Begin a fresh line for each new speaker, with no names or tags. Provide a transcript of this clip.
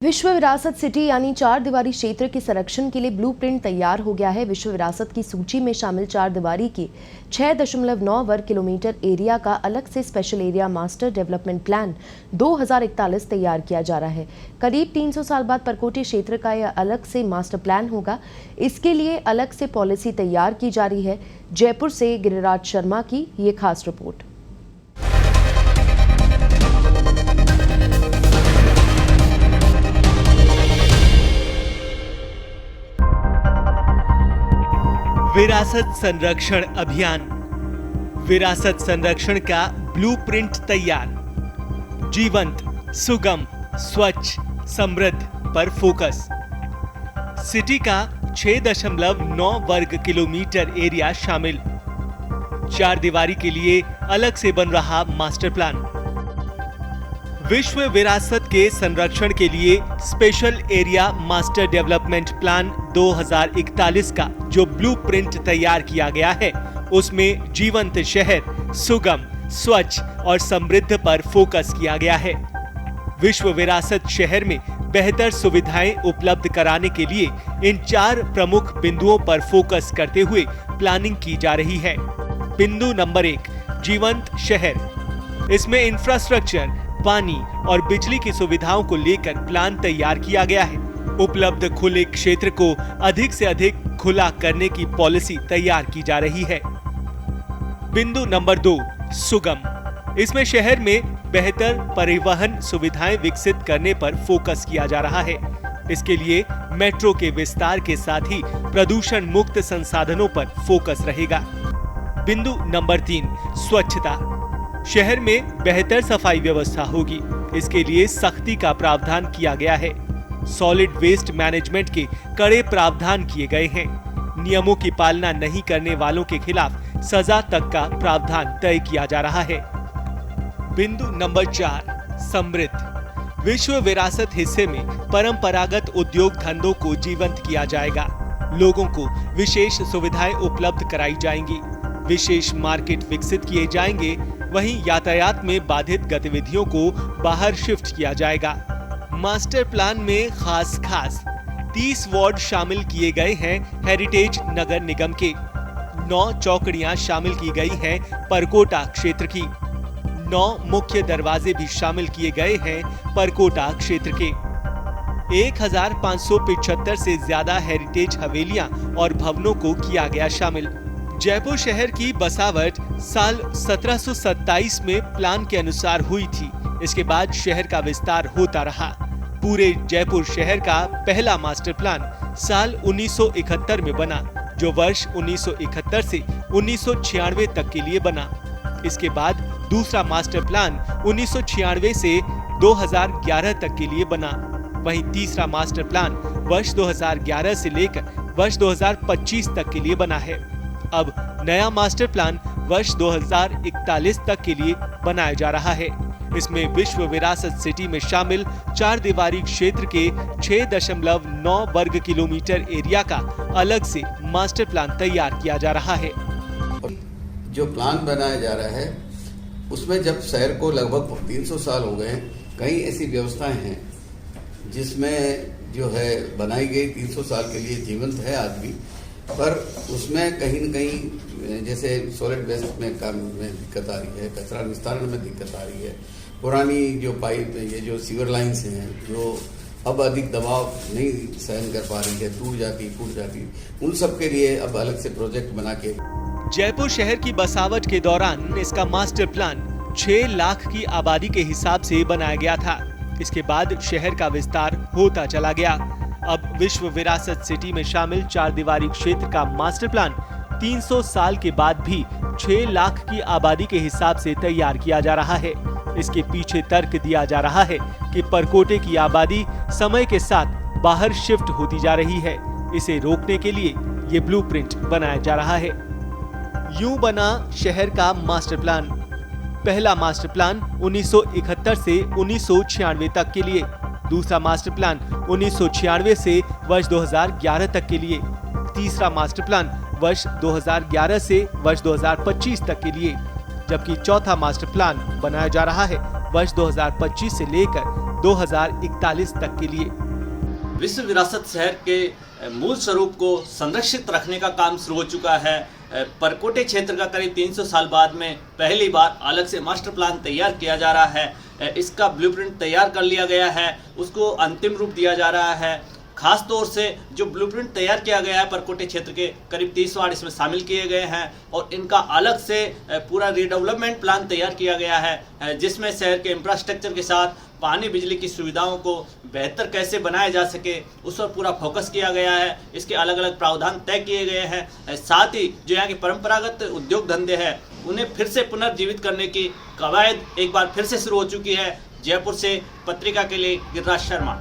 विश्व विरासत सिटी यानी चार दीवारी क्षेत्र के संरक्षण के लिए ब्लूप्रिंट तैयार हो गया है। विश्व विरासत की सूची में शामिल चार दीवारी के 6.9 वर्ग किलोमीटर एरिया का अलग से special area master development plan 2041 तैयार किया जा रहा है। करीब 300 साल बाद परकोटे क्षेत्र का यह अलग से मास्टर प्लान होगा। इसके लिए अलग से पॉलिसी तैयार की जा रही है। जयपुर से गिरिराज शर्मा की ये खास रिपोर्ट।
विरासत संरक्षण अभियान, विरासत संरक्षण का ब्लूप्रिंट तैयार। जीवंत, सुगम, स्वच्छ, समृद्ध पर फोकस। सिटी का 6.9 वर्ग किलोमीटर एरिया शामिल। चार दीवारी के लिए अलग से बन रहा मास्टर प्लान। विश्व विरासत के संरक्षण के लिए special area master development plan 2041 का जो ब्लूप्रिंट तैयार किया गया है, उसमें जीवंत शहर, सुगम, स्वच्छ और समृद्ध पर फोकस किया गया है। विश्व विरासत शहर में बेहतर सुविधाएं उपलब्ध कराने के लिए इन चार प्रमुख बिंदुओं पर फोकस करते हुए प्लानिंग की जा रही है। बिंदु नंबर 1, जीवंत शहर। इसमें इंफ्रास्ट्रक्चर, पानी और बिजली की सुविधाओं को लेकर प्लान तैयार किया गया है। उपलब्ध खुले क्षेत्र को अधिक से अधिक खुला करने की पॉलिसी तैयार की जा रही है। बिंदु नंबर 2, सुगम। इसमें शहर में बेहतर परिवहन सुविधाएं विकसित करने पर फोकस किया जा रहा है। इसके लिए मेट्रो के विस्तार के साथ ही प्रदूषण मुक्त संसाधनों पर फोकस रहेगा। बिंदु नंबर 3, स्वच्छता। शहर में बेहतर सफाई व्यवस्था होगी। इसके लिए सख्ती का प्रावधान किया गया है। सॉलिड वेस्ट मैनेजमेंट के कड़े प्रावधान किए गए हैं। नियमों की पालना नहीं करने वालों के खिलाफ सजा तक का प्रावधान तय किया जा रहा है। बिंदु नंबर 4, समृद्ध। विश्व विरासत हिस्से में परंपरागत उद्योग धंधों को जीवंत किया जाएगा। लोगों को विशेष सुविधाएं उपलब्ध कराई जाएंगी। विशेष मार्केट विकसित किए जाएंगे। वहीं यातायात में बाधित गतिविधियों को बाहर शिफ्ट किया जाएगा। मास्टर प्लान में खास 30 वार्ड शामिल किए गए हैं हेरिटेज नगर निगम के। 9 चौकड़ियां शामिल की गई हैं परकोटा क्षेत्र की। 9 मुख्य दरवाजे भी शामिल किए गए हैं परकोटा क्षेत्र के। 1575 से ज्यादा हेरिटेज हवेलियां और भवनों को किया गया शामिल। जयपुर शहर की बसावट साल 1727 में प्लान के अनुसार हुई थी। इसके बाद शहर का विस्तार होता रहा। पूरे जयपुर शहर का पहला मास्टर प्लान साल 1971 में बना, जो वर्ष 1971 से 1996 तक के लिए बना। इसके बाद दूसरा मास्टर प्लान 1996 से 2011 तक के लिए बना। वहीं तीसरा मास्टर प्लान वर्ष 2011 से लेकर वर्ष 2025 तक के लिए बना है। अब नया मास्टर प्लान वर्ष 2041 तक के लिए बनाया जा रहा है। इसमें विश्व विरासत सिटी में शामिल चार दीवारी क्षेत्र के 6.9 वर्ग किलोमीटर एरिया का अलग से मास्टर प्लान तैयार किया जा रहा है।
जो प्लान बनाया जा रहा है उसमें जब शहर को लगभग 300 साल हो गए, कई ऐसी व्यवस्थाएं हैं जिसमें जो है बनाई गई 300 साल के लिए जीवंत है आज भी, पर उसमें कहीं न कहीं जैसे सॉलिड वेस्ट में काम में दिक्कत आ रही है, कचरा निस्तारण में दिक्कत आ रही है। पुरानी जो पाइप, ये जो सीवर लाइन्स हैं जो अब अधिक दबाव नहीं सहन कर पा रही है, टूट जाती, उन सब के लिए अब अलग से प्रोजेक्ट बना के।
जयपुर शहर की बसावट के दौरान इसका मास्टर प्लान 6 लाख की आबादी के हिसाब से बनाया गया था। इसके बाद शहर का विस्तार होता चला गया। अब विश्व विरासत सिटी में शामिल चार दीवारी क्षेत्र का मास्टर प्लान 300 साल के बाद भी 6 लाख की आबादी के हिसाब से तैयार किया जा रहा है। इसके पीछे तर्क दिया जा रहा है कि परकोटे की आबादी समय के साथ बाहर शिफ्ट होती जा रही है। इसे रोकने के लिए ये ब्लूप्रिंट बनाया जा रहा है। यूं बना शहर का मास्टर प्लान। पहला मास्टर प्लान 1971 से 1996 तक के लिए। दूसरा मास्टर प्लान 1996 से वर्ष 2011 तक के लिए। तीसरा मास्टर प्लान वर्ष 2011 से वर्ष 2025 तक के लिए, जबकि चौथा मास्टर प्लान बनाया जा रहा है वर्ष 2025 से लेकर 2041 तक के लिए।
विश्व विरासत शहर के मूल स्वरूप को संरक्षित रखने का काम शुरू हो चुका है। परकोटे क्षेत्र का करीब 300 साल बाद में पहली बार अलग से मास्टर प्लान तैयार किया जा रहा है। इसका ब्लूप्रिंट तैयार कर लिया गया है, उसको अंतिम रूप दिया जा रहा है। खास तौर से जो ब्लूप्रिंट तैयार किया गया है परकोटे क्षेत्र के करीब 30 वार्ड इसमें शामिल किए गए हैं और इनका अलग से पूरा रीडेवलपमेंट प्लान तैयार किया गया है, जिसमें शहर के इंफ्रास्ट्रक्चर के साथ पानी बिजली की सुविधाओं को बेहतर कैसे बनाया जा सके उस पर पूरा फोकस किया गया है। इसके अलग अलग प्रावधान तय किए गए हैं। साथ ही जो यहाँ के परंपरागत उद्योग धंधे हैं उन्हें फिर से पुनर्जीवित करने की कवायद एक बार फिर से शुरू हो चुकी है। जयपुर से पत्रिका के लिए गिरिराज शर्मा।